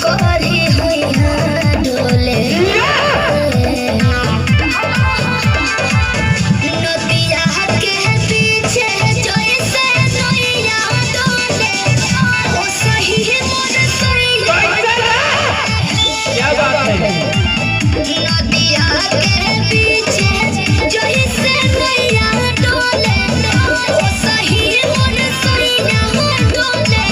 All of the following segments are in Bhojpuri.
करी हैया डोले नदिया के पीछे जैसे नैया डोले ओ सही मोर सैया क्या बात है नदिया के पीछे जैसे नैया डोले ओ सही मोर सैया डोले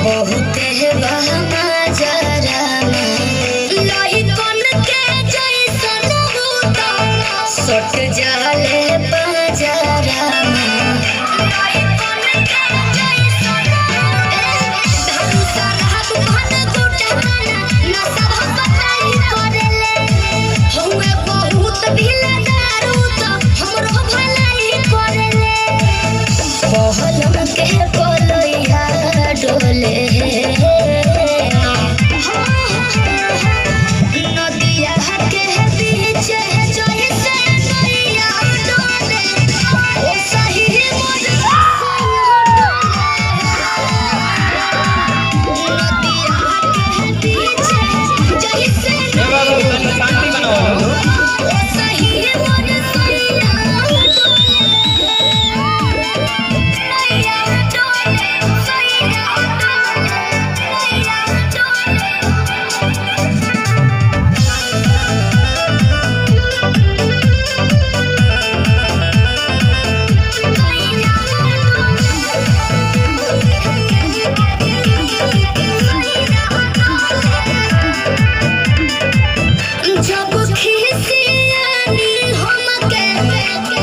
बहुत है बहमा जरा में लही कन के जैसन होता सट जाले बाजारा में लही कन के जैसन धनुषा रहत भन गुटाना न सब बताई करेले हउए बहुत ढीला दारू तो हमरो भलाई करेले पहलम के पलैया डोले नदिया के पीछे जैसे नैया डोले ओ सही मोर नदिया के पीछे जैसे शांति बनाओ ओ सही मोर सैया जब खिसियानी हमके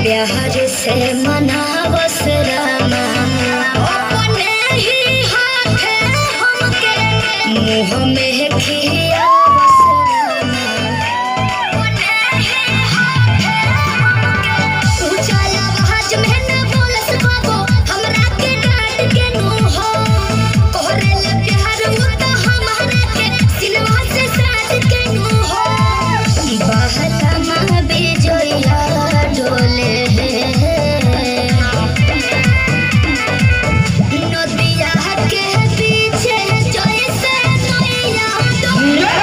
प्यार से मनावस रामा अपने ही हाथे हमके मुँह में खियावस रामा अपने ही हाथे हमके उजाला आवाज में न बोलस बाबो हमरा के डांट के नु हो कोहरेले प्यार मुत हमारा के सिलवा से साथ के नु हो बहता माँ बेजोया डोले नदिया के पीछे जैसे नैया डोले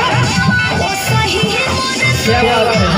ओ सही मोर क्या बात है